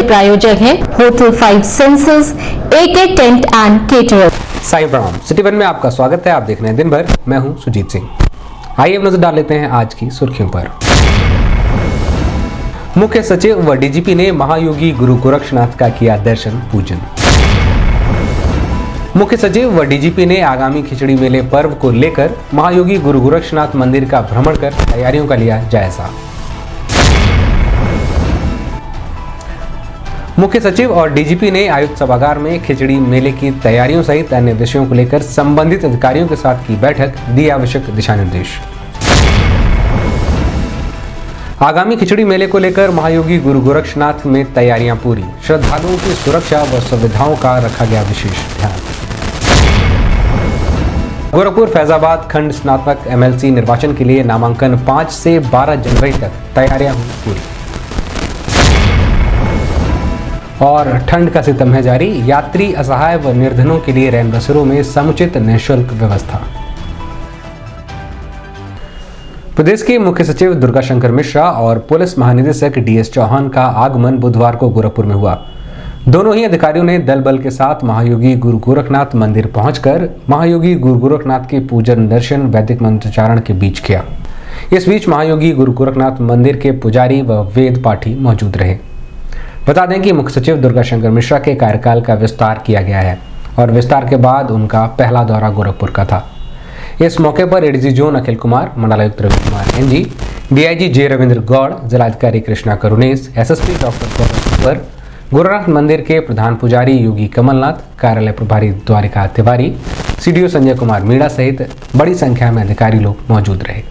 प्रायोजक है hotel 5 senses, AK tent and caterer. Sai प्रणाम। सिटी वन में आपका स्वागत है। आप देख रहे हैं दिन भर। मैं हूं सुजीत सिंह। आइए अब नजर डाल लेते हैं आज की सुर्खियों पर। मुख्य सचिव व डीजीपी ने महायोगी गुरु गोरक्षनाथ का किया दर्शन पूजन। मुख्य सचिव व डीजीपी ने आगामी खिचड़ी मेले पर्व को लेकर महायोगी गुरु गोरक्षनाथ मंदिर का भ्रमण कर तैयारियों का लिया जायजा। मुख्य सचिव और डीजीपी ने आयुक्त सभागार में खिचड़ी मेले की तैयारियों सहित अन्य विषयों को लेकर संबंधित अधिकारियों के साथ की बैठक, दी आवश्यक दिशा निर्देश। आगामी खिचड़ी मेले को लेकर महायोगी गुरु गोरक्षनाथ में तैयारियां पूरी। श्रद्धालुओं की सुरक्षा व सुविधाओं का रखा गया विशेष ध्यान। गोरखपुर फैजाबाद खंड स्नातक MLC निर्वाचन के लिए नामांकन 5 से 12 जनवरी तक, तैयारियां हुई पूरी। और ठंड का सितम है जारी। यात्री असहाय व निर्धनों के लिए रैन बसेरों में समुचित निःशुल्क व्यवस्था। प्रदेश के मुख्य सचिव दुर्गा शंकर मिश्रा और पुलिस महानिदेशक DS चौहान का आगमन बुधवार को गोरखपुर में हुआ। दोनों ही अधिकारियों ने दल बल के साथ महायोगी गुरु गोरखनाथ मंदिर पहुंचकर महायोगी गुरु गोरखनाथ के पूजन दर्शन वैदिक मंत्रोच्चारण के बीच किया। इस बीच महायोगी गुरु गोरखनाथ मंदिर के पुजारी व वेद पाठी मौजूद रहे। बता दें कि मुख्य सचिव दुर्गा शंकर मिश्रा के कार्यकाल का विस्तार किया गया है और विस्तार के बाद उनका पहला दौरा गोरखपुर का था। इस मौके पर ADG जोन अखिल कुमार, मंडलायुक्त Ravi Kumar NG, DIG J Ravindra Gaur, जिलाधिकारी कृष्णा करुणेश, SSP डॉक्टर गौरव, गोरखनाथ मंदिर के प्रधान पुजारी योगी कमलनाथ, कार्यालय प्रभारी द्वारिका तिवारी, CDO संजय कुमार मीणा सहित बड़ी संख्या में अधिकारी लोग मौजूद रहे।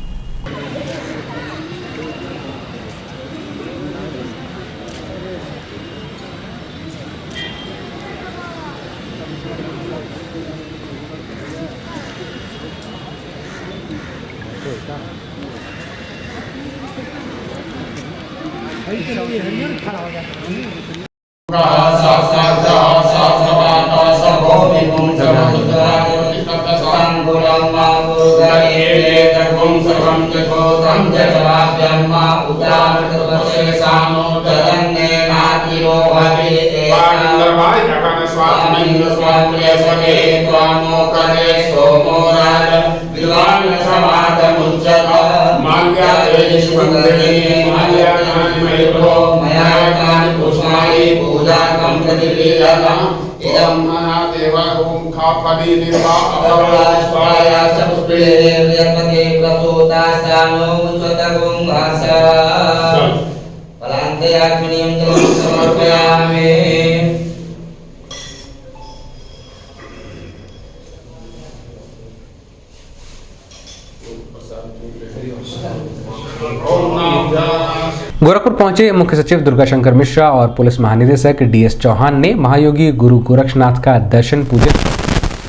गोरखपुर पहुंचे मुख्य सचिव दुर्गा शंकर मिश्रा और पुलिस महानिदेशक DS चौहान ने महायोगी गुरु गोरक्षनाथ का दर्शन पूजन,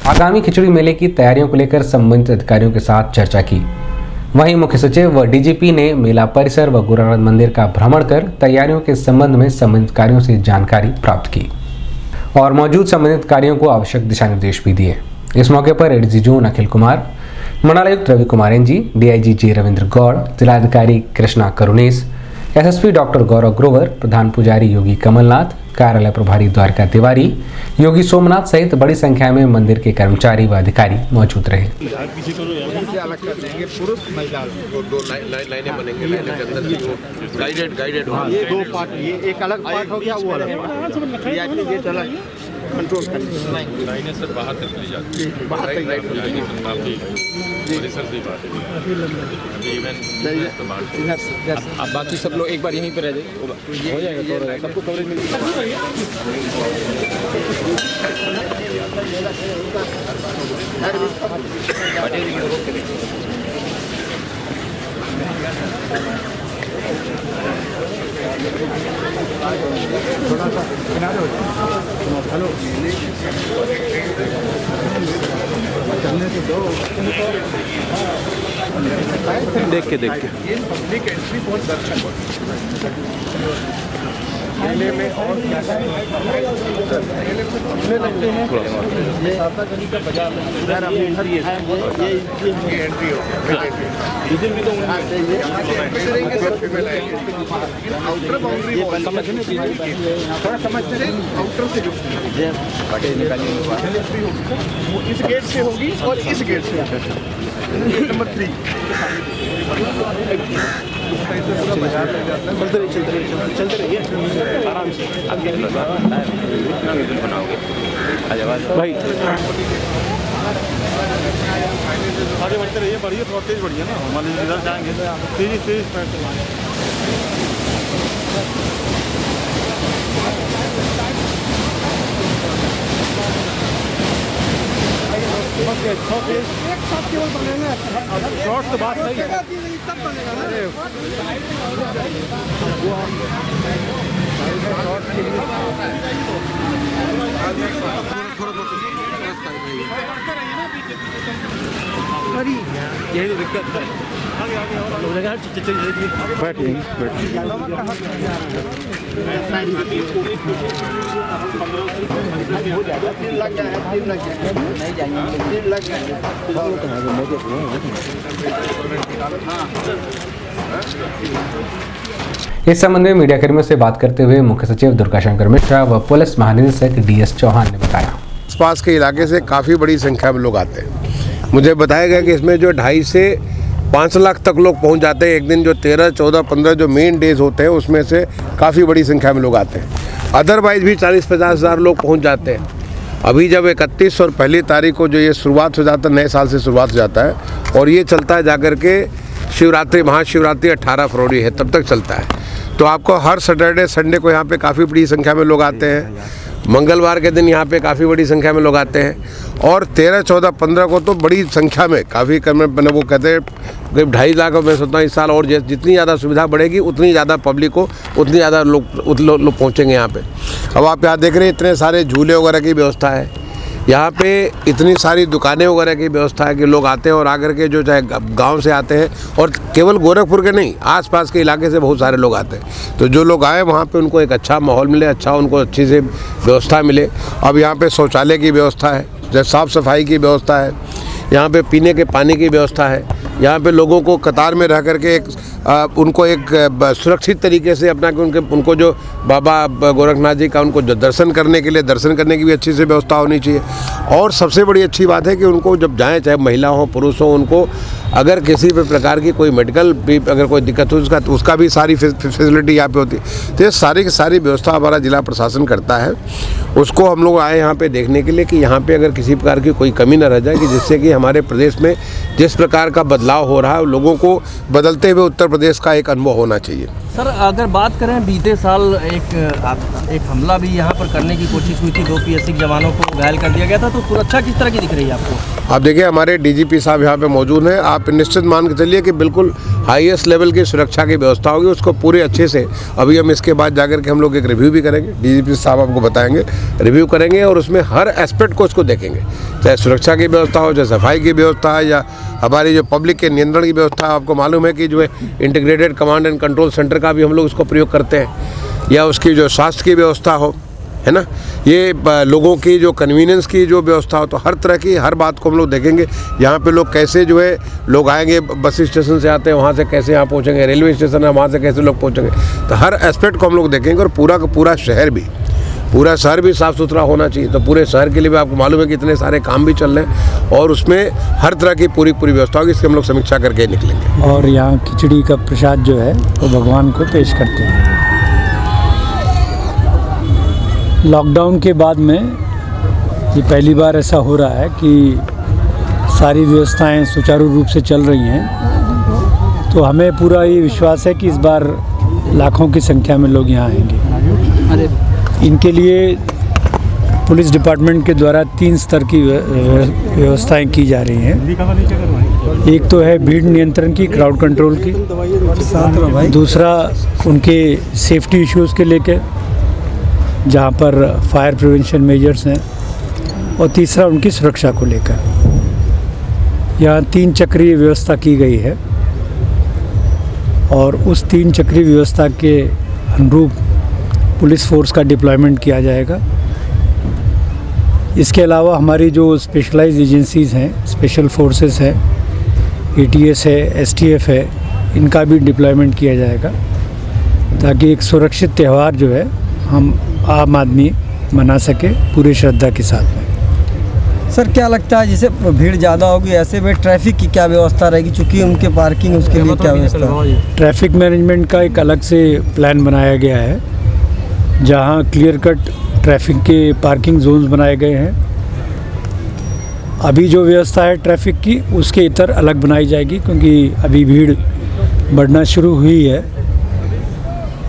आगामी खिचड़ी मेले की तैयारियों को लेकर संबंधित अधिकारियों के साथ चर्चा की। वहीं मुख्य सचिव व DGP ने मेला परिसर व गोरखनाथ मंदिर का भ्रमण कर तैयारियों के संबंध में संबंधित अधिकारियों से जानकारी प्राप्त की और मौजूद संबंधित अधिकारियों को आवश्यक दिशा निर्देश भी दिए। इस मौके पर ADG जोन अखिल कुमार, मंडलायुक्त Ravi Kumar NG, DIG J Ravindra Gaur, जिलाधिकारी कृष्णा करुणेश, SSP डॉक्टर गौरव ग्रोवर, प्रधान पुजारी योगी कमलनाथ, कार्यालय प्रभारी द्वारिका तिवारी, योगी सोमनाथ सहित बड़ी संख्या में मंदिर के कर्मचारी व अधिकारी मौजूद रहे। एक अलग पार्ट हो गया, वो अलग कंट्रोल करनी लाइनें सर बाहर तक ली जाती है, बाहर तक लाइट हो जाएगी सर से बात है। अब बाकी सब लोग एक बार यहीं पे रह जाए, हो जाएगा, सबको कवरेज मिल थोड़ा सा किनारे हो जाए। हेलो, चलने से दो, देख के पब्लिक एंट्री बहुत दर्शक मेले में और क्या ये एंट्री हो डीजल भी तो आउटर बाउंड्री थोड़ा समझते हैं आउटर से वो इस गेट से होगी और इस गेट से गेट नंबर 3 चलते रहिए आराम से भाई आगे बढ़ते रहिए बढ़िए थोड़ा तेज बढ़िए ना हमारे इधर जाएंगे तेज एक साथ केवल बनेगा शॉर्ट तो बात सही है तब बनेगा ना यही तो दिक्कत है आगे बैठिए इस संबंध में मीडिया कर्मियों से बात करते हुए मुख्य सचिव दुर्गाशंकर मिश्रा व पुलिस महानिदेशक DS चौहान ने बताया, आसपास के इलाके से काफ़ी बड़ी संख्या में लोग आते हैं। मुझे बताया गया कि इसमें जो 2.5 से 5 लाख तक लोग पहुंच जाते हैं एक दिन। जो 13, 14, 15 जो मेन डेज होते हैं उसमें से काफ़ी बड़ी संख्या में लोग आते हैं। अदरवाइज भी 40-50 हज़ार लोग पहुंच जाते हैं। अभी जब 31 और 1 तारीख को जो ये शुरुआत हो जाता है, नए साल से शुरुआत हो जाता है और ये चलता है जाकर के शिवरात्रि, महाशिवरात्रि 18 फरवरी है, तब तक चलता है। तो आपको हर सैटरडे संडे को यहाँ पे काफ़ी बड़ी संख्या में लोग आते हैं। मंगलवार के दिन यहाँ पे काफ़ी बड़ी संख्या में लोग आते हैं और 13, 14, 15 को तो बड़ी संख्या में काफ़ी कम में वो कहते हैं करीब 2.5 लाख। मैं सोचता हूँ इस साल और जितनी ज़्यादा सुविधा बढ़ेगी उतनी ज़्यादा पब्लिक को उतनी ज़्यादा लोग पहुँचेंगे यहाँ पे। अब आप यहाँ देख रहे हैं इतने सारे झूले वगैरह की व्यवस्था है, यहाँ पे इतनी सारी दुकानें वगैरह की व्यवस्था है कि लोग आते हैं और आकर के जो चाहे गांव से आते हैं और केवल गोरखपुर के नहीं, आसपास के इलाके से बहुत सारे लोग आते हैं। तो जो लोग आए वहाँ पे उनको एक अच्छा माहौल मिले, उनको अच्छी से व्यवस्था मिले। अब यहाँ पे शौचालय की व्यवस्था है, जैसे साफ़ सफाई की व्यवस्था है, यहाँ पे पीने के पानी की व्यवस्था है। यहाँ पे लोगों को कतार में रह करके उनको एक सुरक्षित तरीके से अपना कि उनको जो बाबा गोरखनाथ जी का उनको जो दर्शन करने की भी अच्छी से व्यवस्था होनी चाहिए। और सबसे बड़ी अच्छी बात है कि उनको जब जाएं, चाहे महिला हो पुरुष हो, उनको अगर किसी भी प्रकार की कोई मेडिकल भी अगर कोई दिक्कत हो उसका भी सारी फैसिलिटी यहाँ पे होती है। तो ये सारी की सारी व्यवस्था हमारा जिला प्रशासन करता है। उसको हम लोग आए यहाँ पे देखने के लिए कि यहाँ पे अगर किसी प्रकार की कोई कमी न रह जाए, कि जिससे कि हमारे प्रदेश में जिस प्रकार का बदलाव हो रहा है लोगों को बदलते हुए उत्तर प्रदेश का एक अनुभव होना चाहिए। सर, अगर बात करें बीते साल एक हमला भी यहाँ पर करने की कोशिश हुई थी, 2 PSC जवानों को घायल कर दिया गया था, तो सुरक्षा किस तरह की दिख रही है आपको? आप देखिए हमारे DGP साहब यहाँ पे मौजूद हैं। आप निश्चित मान के चलिए कि बिल्कुल हाईएस्ट लेवल की सुरक्षा की व्यवस्था होगी, उसको पूरे अच्छे से। अभी हम इसके बाद जाकर के हम लोग एक रिव्यू भी करेंगे, DGP साहब आपको बताएंगे, रिव्यू करेंगे और उसमें हर एस्पेक्ट को उसको देखेंगे, चाहे सुरक्षा की व्यवस्था हो, चाहे सफाई की व्यवस्था है, या हमारी जो पब्लिक के नियंत्रण की व्यवस्था है। आपको मालूम है कि जो है integrated command and control centre का भी हम लोग उसको प्रयोग करते हैं, या उसकी जो स्वास्थ्य की व्यवस्था हो, है ना, ये लोगों की जो कन्वीनियंस की जो व्यवस्था हो, तो हर तरह की हर बात को हम लोग देखेंगे। यहाँ पे लोग कैसे जो है लोग आएंगे, बस स्टेशन से आते हैं वहाँ से कैसे यहाँ पहुँचेंगे, रेलवे स्टेशन है वहाँ से कैसे लोग पहुँचेंगे, तो हर एस्पेक्ट को हम लोग देखेंगे। और पूरा का पूरा शहर भी साफ़ सुथरा होना चाहिए। तो पूरे शहर के लिए भी आपको मालूम है कि इतने सारे काम भी चल रहे हैं और उसमें हर तरह की पूरी व्यवस्था होगी। इसकी हम लोग समीक्षा करके निकलेंगे। और यहाँ खिचड़ी का प्रसाद जो है वो भगवान को पेश करते हैं। लॉकडाउन के बाद में ये पहली बार ऐसा हो रहा है कि सारी व्यवस्थाएं सुचारू रूप से चल रही हैं। तो हमें पूरा ये विश्वास है कि इस बार लाखों की संख्या में लोग यहाँ आएंगे। इनके लिए पुलिस डिपार्टमेंट के द्वारा 3 स्तर की व्यवस्थाएं की जा रही हैं। एक तो है भीड़ नियंत्रण की, क्राउड कंट्रोल की, दूसरा उनके सेफ्टी इश्यूज़ के लेके जहाँ पर फायर प्रिवेंशन मेजर्स हैं, और तीसरा उनकी सुरक्षा को लेकर। यहाँ 3 चक्रीय व्यवस्था की गई है और उस 3 चक्रीय व्यवस्था के अनुरूप पुलिस फोर्स का डिप्लॉयमेंट किया जाएगा। इसके अलावा हमारी जो स्पेशलाइज्ड एजेंसीज़ हैं, स्पेशल फोर्सेस है, ATS है, STF है, इनका भी डिप्लॉयमेंट किया जाएगा ताकि एक सुरक्षित त्यौहार जो है हम आम आदमी मना सके पूरी श्रद्धा के साथ में। सर क्या लगता है जैसे भीड़ ज़्यादा होगी ऐसे में ट्रैफिक की क्या व्यवस्था रहेगी, चूँकि उनके पार्किंग उसके लिए क्या व्यवस्था? ट्रैफिक मैनेजमेंट का एक अलग से प्लान बनाया गया है जहां क्लियर कट ट्रैफिक के पार्किंग जोन्स बनाए गए हैं। अभी जो व्यवस्था है ट्रैफिक की उसके इतर अलग बनाई जाएगी क्योंकि अभी भीड़ बढ़ना शुरू हुई है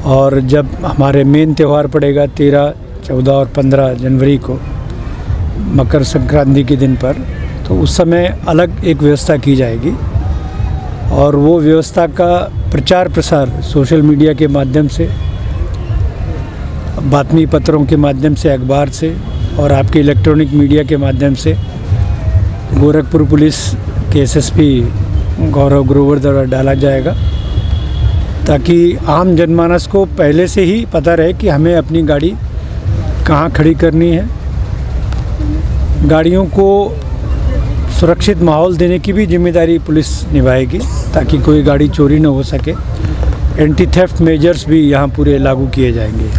और जब हमारे मेन त्यौहार पड़ेगा 13, 14 और 15 जनवरी को मकर संक्रांति के दिन पर, तो उस समय अलग एक व्यवस्था की जाएगी और वो व्यवस्था का प्रचार प्रसार सोशल मीडिया के माध्यम से, बातमी पत्रों के माध्यम से, अखबार से और आपके इलेक्ट्रॉनिक मीडिया के माध्यम से गोरखपुर पुलिस के SSP गौरव ग्रोवर द्वारा डाला जाएगा ताकि आम जनमानस को पहले से ही पता रहे कि हमें अपनी गाड़ी कहाँ खड़ी करनी है। गाड़ियों को सुरक्षित माहौल देने की भी जिम्मेदारी पुलिस निभाएगी ताकि कोई गाड़ी चोरी न हो सके। एंटी थेफ्ट मेजर्स भी यहाँ पूरे लागू किए जाएंगे।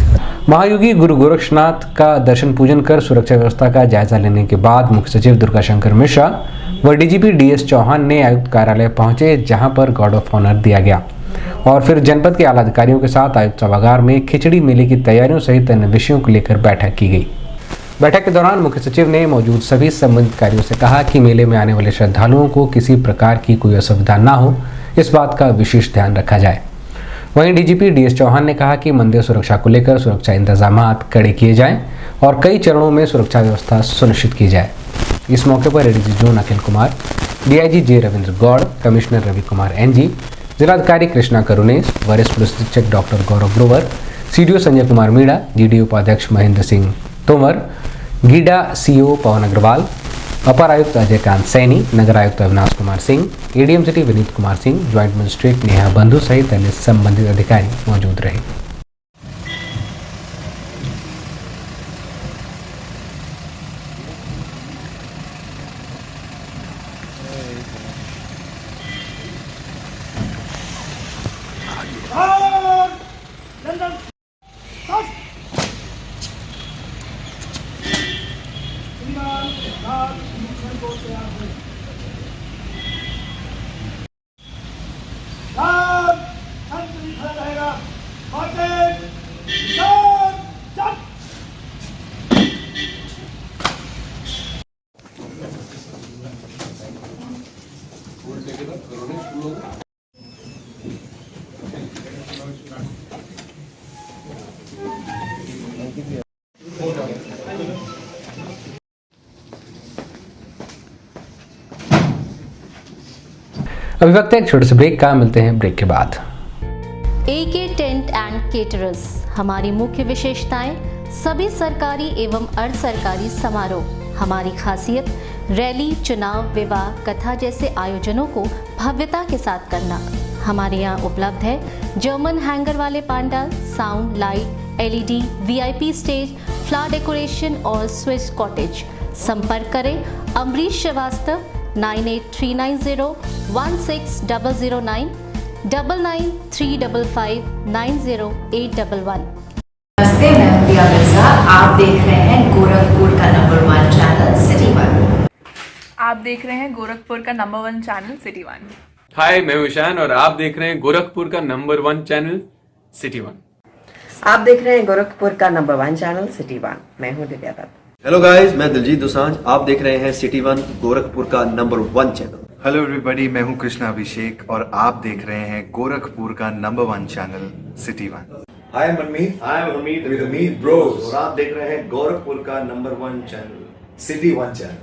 महायोगी गुरु गोरक्षनाथ का दर्शन पूजन कर सुरक्षा व्यवस्था का जायजा लेने के बाद मुख्य सचिव दुर्गा शंकर मिश्रा व DGP DS चौहान ने आयुक्त कार्यालय पहुंचे, जहां पर गार्ड ऑफ ऑनर दिया गया और फिर जनपद के आला अधिकारियों के साथ आयुक्त सभागार में खिचड़ी मेले की तैयारियों सहित अन्य विषयों को लेकर बैठक की गई। बैठक के दौरान मुख्य सचिव ने मौजूद सभी संबंधित कार्यों से कहा कि मेले में आने वाले श्रद्धालुओं को किसी प्रकार की कोई असुविधा न हो, इस बात का विशेष ध्यान रखा जाए। वहीं DGP DS चौहान ने कहा कि मंदिर सुरक्षा को लेकर सुरक्षा इंतजामात कड़े किए जाएं और कई चरणों में सुरक्षा व्यवस्था सुनिश्चित की जाए। इस मौके पर ADG zone Akhil Kumar, DIG J Ravindra Gaur, commissioner Ravi Kumar NG, जिलाधिकारी कृष्णा करुणेश, वरिष्ठ पुलिस अधीक्षक doctor Gaurav Grover, CDO Sanjay Kumar Meena, GDO उपाध्यक्ष महेंद्र सिंह तोमर, गीडा CO पवन अग्रवाल, अपर आयुक्त अजय कांत सैनी, नगर आयुक्त Avinash Kumar Singh, ADM city Vineet Kumar Singh, joint magistrate Neha बंधु सहित अन्य संबंधित अधिकारी मौजूद रहे। अभी वक्त है एक छोटे से ब्रेक का, मिलते हैं ब्रेक के बाद। AK टेंट एंड केटरर्स, हमारी मुख्य विशेषताएं सभी सरकारी एवं अर्ध सरकारी समारोह। हमारी खासियत रैली, चुनाव, विवाह, कथा जैसे आयोजनों को भव्यता के साथ करना। हमारे यहाँ उपलब्ध है जर्मन हैंगर वाले pandal, sound, light, LED, VIP stage, flower decoration और स्विस कॉटेज। संपर्क करें अमरीश श्रीवास्तव 9839016009 9935590811। नमस्ते, मैं हूं दिया मिर्जा। आप देख रहे हैं गोरखपुर का नंबर 1 चैनल सिटी 1। आप देख रहे हैं गोरखपुर का नंबर 1 चैनल सिटी 1। हाय, मैं हूं ईशान और आप देख रहे हैं गोरखपुर का नंबर 1 चैनल सिटी 1। आप देख रहे हैं गोरखपुर का नंबर 1 चैनल सिटी 1। मैं हूं दिव्या दत्त। हेलो गाइस, मैं दिलजीत दोसांझ। आप देख रहे हैं सिटी 1 गोरखपुर का नंबर 1 चैनल। हेलो एवरीबॉडी, मैं हूं कृष्णा अभिषेक और आप देख रहे हैं गोरखपुर का number 1 channel city 1। Hi, I'm Manmeet। Hi, I'm Hamid with Hamid Bros। और आप देख रहे हैं गोरखपुर का number 1 channel city 1 channel.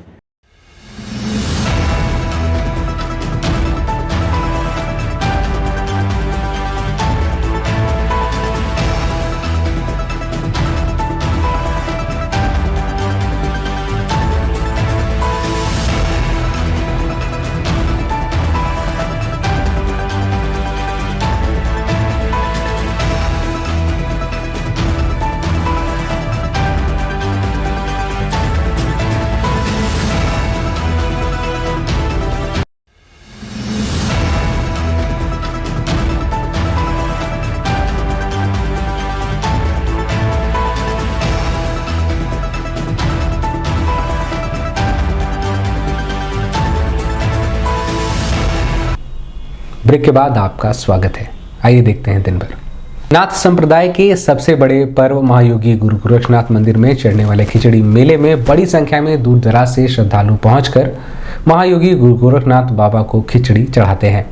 Break के बाद आपका स्वागत है। आइए देखते हैं दिन भर। नाथ संप्रदाय के सबसे बड़े पर्व महायोगी गुरु गोरखनाथ मंदिर में चढ़ने वाले खिचड़ी मेले में बड़ी संख्या में दूर दराज से श्रद्धालु पहुंचकर महायोगी गुरु गोरखनाथ बाबा को खिचड़ी चढ़ाते हैं।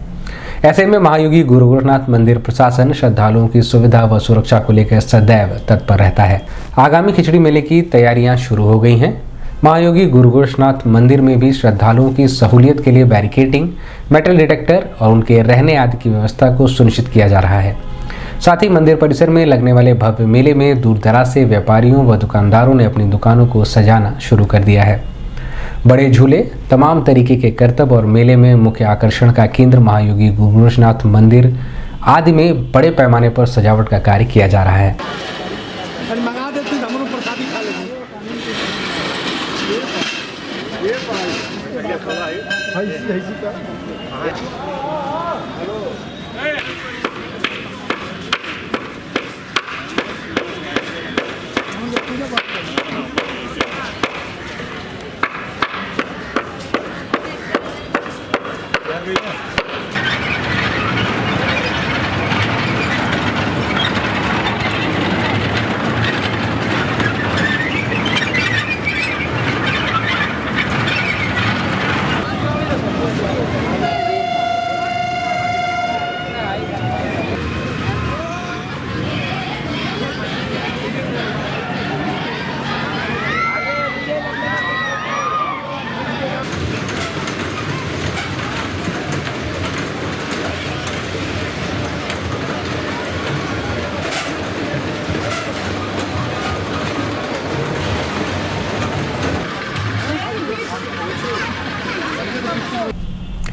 ऐसे में महायोगी गुरु गोरखनाथ मंदिर प्रशासन श्रद्धालुओं की सुविधा व सुरक्षा को लेकर सदैव तत्पर रहता है। आगामी खिचड़ी मेले की तैयारियां शुरू हो गई हैं। महायोगी गुरु गोरखनाथ मंदिर में भी श्रद्धालुओं की सहूलियत के लिए बैरिकेडिंग, मेटल डिटेक्टर और उनके रहने आदि की व्यवस्था को सुनिश्चित किया जा रहा है। साथ ही मंदिर परिसर में लगने वाले भव्य मेले में दूर दराज से व्यापारियों व दुकानदारों ने अपनी दुकानों को सजाना शुरू कर दिया है। बड़े झूले, तमाम तरीके के करतब और मेले में मुख्य आकर्षण का केंद्र महायोगी गुरु गोरखनाथ मंदिर आदि में बड़े पैमाने पर सजावट का कार्य किया जा रहा है।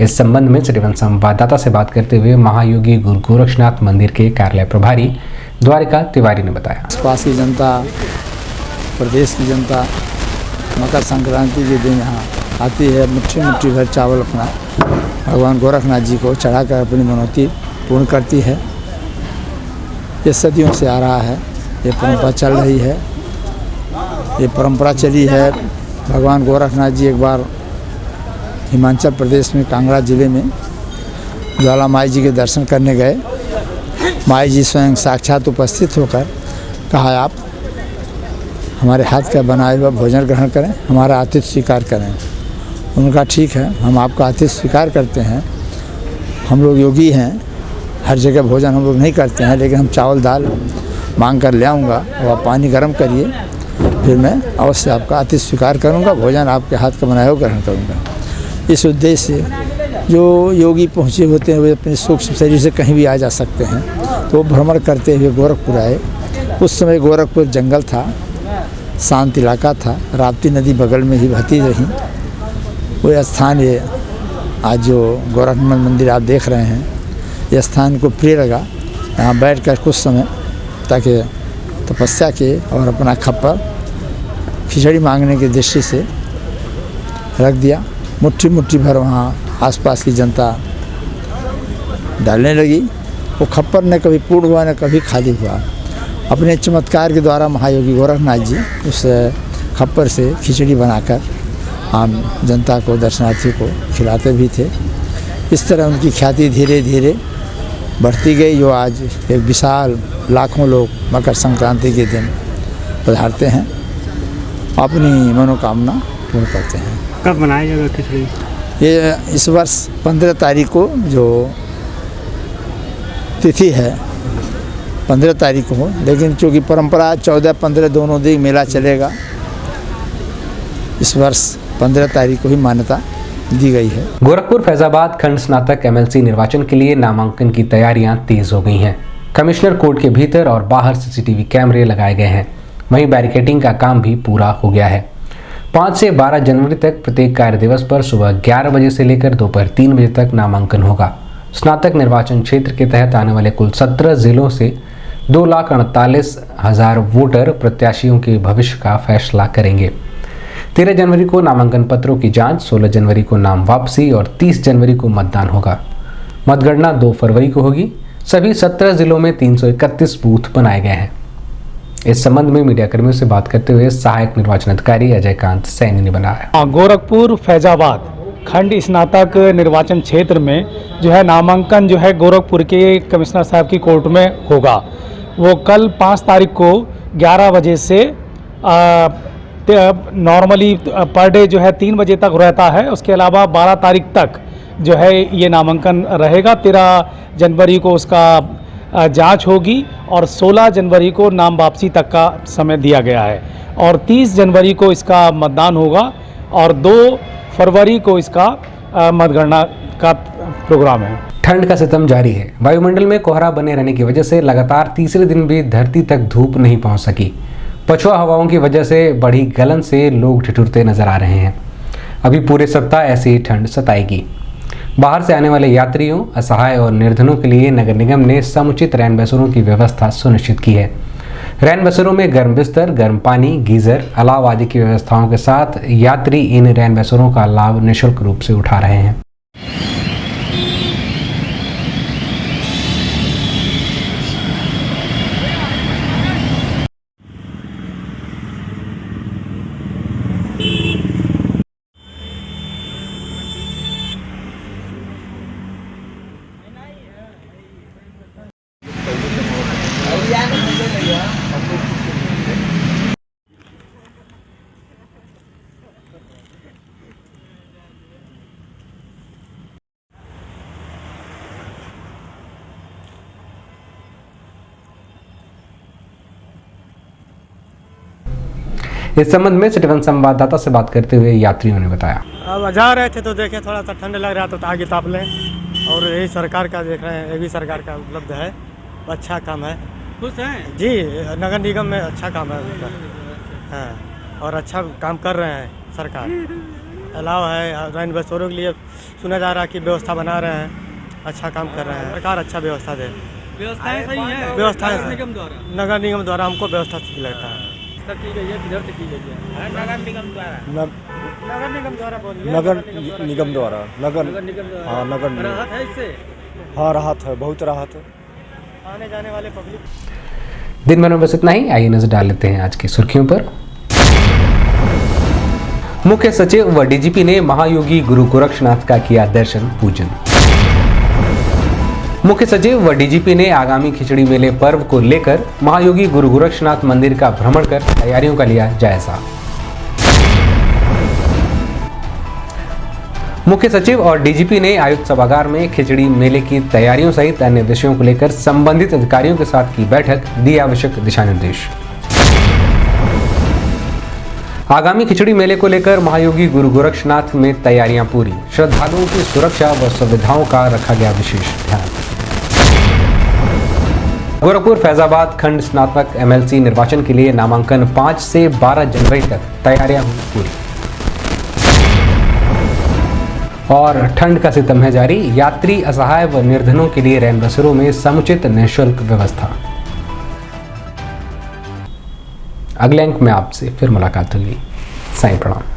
इस संबंध में सिटीवन संवाददाता से बात करते हुए महायोगी गुरु गोरखनाथ मंदिर के कार्यालय प्रभारी द्वारिका तिवारी ने बताया। आसपास की जनता, प्रदेश की जनता मकर संक्रांति के दिन यहाँ आती है। मुट्ठी मुट्ठी भर चावल अपना भगवान गोरखनाथ जी को चढ़ाकर अपनी मनौती पूर्ण करती है। ये सदियों से आ रहा है, ये परंपरा चल रही है। ये परंपरा चली है। भगवान गोरखनाथ जी एक बार हिमाचल प्रदेश में कांगड़ा जिले में ज्वाला माई जी के दर्शन करने गए। माई जी स्वयं साक्षात उपस्थित होकर कहा, आप हमारे हाथ का बनाया हुआ भोजन ग्रहण करें, हमारा आतिथ्य स्वीकार करें। उन्होंने कहा ठीक है, हम आपका आतिथ्य स्वीकार करते हैं। हम लोग योगी हैं, हर जगह भोजन हम लोग नहीं करते हैं, लेकिन हम चावल दाल मांग कर ले आऊँगा और आप पानी गर्म करिए, फिर मैं अवश्य आपका आतिथ्य स्वीकार करूँगा, भोजन आपके हाथ का बनाया हुआ ग्रहण करूँगा। इस उद्देश्य से जो योगी पहुँचे होते हैं वे अपने सूक्ष्म शरीर से कहीं भी आ जा सकते हैं, तो भ्रमण करते हुए गोरखपुर आए। उस समय गोरखपुर जंगल था, शांत इलाका था, राप्ती नदी बगल में ही बहती रही। वो स्थान ये आज जो गोरखनाथ मंदिर आप देख रहे हैं, ये स्थान को प्रिय लगा। यहाँ बैठकर कुछ समय ताकि तपस्या के और अपना खप्पर खिचड़ी मांगने की दृष्टि से रख दिया। मुट्ठी मुट्ठी भर वहाँ आसपास की जनता डालने लगी। वो खप्पर न कभी पूर्ण हुआ न कभी खाली हुआ। अपने चमत्कार के द्वारा महायोगी गोरखनाथ जी उस खप्पर से खिचड़ी बनाकर आम जनता को, दर्शनार्थियों को खिलाते भी थे। इस तरह उनकी ख्याति धीरे धीरे बढ़ती गई, जो आज एक विशाल लाखों लोग मकर संक्रांति के दिन पधारते हैं, अपनी मनोकामना पूर्ण करते हैं। कब मनाया जाएगा खिचड़ी? ये इस वर्ष 15 तारीख को जो तिथि है 15 तारीख को हो, लेकिन चूँकि परंपरा 14-15 दोनों दिन मेला चलेगा, इस वर्ष 15 तारीख को ही मान्यता दी गई है। गोरखपुर फैजाबाद खंड स्नातक MLC निर्वाचन के लिए नामांकन की तैयारियां तेज हो गई हैं। कमिश्नर कोर्ट के भीतर और बाहर CCTV कैमरे लगाए गए हैं। वहीं बैरिकेडिंग का काम भी पूरा हो गया है। 5 से 12 जनवरी तक प्रत्येक कार्य दिवस पर सुबह 11 बजे से लेकर दोपहर 3 बजे तक नामांकन होगा। स्नातक निर्वाचन क्षेत्र के तहत आने वाले कुल 17 जिलों से 2,48,000 वोटर प्रत्याशियों के भविष्य का फैसला करेंगे। 13 जनवरी को नामांकन पत्रों की जांच, 16 जनवरी को नाम वापसी और 30 जनवरी को मतदान होगा। मतगणना 2 फरवरी को होगी। सभी 17 जिलों में 331 बूथ बनाए गए हैं। इस संबंध में मीडिया कर्मियों से बात करते हुए सहायक निर्वाचन अधिकारी अजय कांत सैनी ने बताया। गोरखपुर फैजाबाद खंड स्नातक निर्वाचन क्षेत्र में जो है नामांकन जो है गोरखपुर के कमिश्नर साहब की कोर्ट में होगा। वो कल 5 तारीख को 11 बजे से नॉर्मली पर डे जो है 3 बजे तक रहता है। उसके अलावा 12 तारीख तक जो है ये नामांकन रहेगा। 13 जनवरी को उसका जांच होगी और 16 जनवरी को नाम वापसी तक का समय दिया गया है और 30 जनवरी को इसका मतदान होगा और 2 फरवरी को इसका मतगणना का प्रोग्राम है। ठंड का सितम जारी है। वायुमंडल में कोहरा बने रहने की वजह से लगातार तीसरे दिन भी धरती तक धूप नहीं पहुंच सकी। पछुआ हवाओं की वजह से बढ़ी गलन से लोग ठिठुरते नजर आ रहे हैं। अभी पूरे सप्ताह ऐसी ही ठंड सताएगी। बाहर से आने वाले यात्रियों, असहाय और निर्धनों के लिए नगर निगम ने समुचित रैन बसेरों की व्यवस्था सुनिश्चित की है। रैन बसेरों में गर्म बिस्तर, गर्म पानी, गीजर, अलाव आदि की व्यवस्थाओं के साथ यात्री इन रैन बसेरों का लाभ निःशुल्क रूप से उठा रहे हैं। इस संबंध में सिटीवन संवाददाता से बात करते हुए यात्रियों ने बताया, अब जा रहे थे तो देखे थोड़ा सा ठंड लग रहा था तो आगे ताप लें और यही सरकार का देख रहे हैं, ये भी सरकार का उपलब्ध है, अच्छा काम है। खुश हैं जी, नगर निगम में अच्छा काम है उनका, हाँ, और अच्छा काम कर रहे हैं सरकार। अलावा है रैन बसेरों के लिए सुना जा रहा है कि व्यवस्था बना रहे हैं, अच्छा काम कर रहे हैं सरकार, अच्छा व्यवस्था दे। व्यवस्थाएं सही है, व्यवस्था नगर निगम द्वारा हमको व्यवस्था ठीक लगता है। की गई है, किधर से की गई है? नगर निगम द्वारा हाँ, नगर निगम राहत है इससे। हाँ, राहत है, बहुत राहत है आने जाने वाले पब्लिक। दिन भर में बस इतना ही। आइए नजर डाल लेते हैं आज की सुर्खियों पर। मुख्य सचिव व डीजीपी ने महायोगी गुरु गोरक्षनाथ का किया दर्शन पूजन। मुख्य सचिव व डीजीपी ने आगामी खिचड़ी मेले पर्व को लेकर महायोगी गुरु गोरक्षनाथ मंदिर का भ्रमण कर तैयारियों का लिया जायजा। मुख्य सचिव और डीजीपी ने आयुक्त सभागार में खिचड़ी मेले की तैयारियों सहित अन्य विषयों को लेकर संबंधित अधिकारियों के साथ की बैठक, दी आवश्यक दिशा निर्देश। आगामी खिचड़ी मेले को लेकर महायोगी गुरु गोरक्षनाथ में तैयारियां पूरी। श्रद्धालुओं की सुरक्षा व सुविधाओं का रखा गया विशेष ध्यान। गोरखपुर फैजाबाद खंड स्नातक एमएलसी निर्वाचन के लिए नामांकन 5 से 12 जनवरी तक तैयारियां हुई पूरी। और ठंड का सितम है जारी। यात्री, असहाय व निर्धनों के लिए रैन बसेरों में समुचित निःशुल्क व्यवस्था। अगले अंक में आपसे फिर मुलाकात होगी। साईं प्रणाम।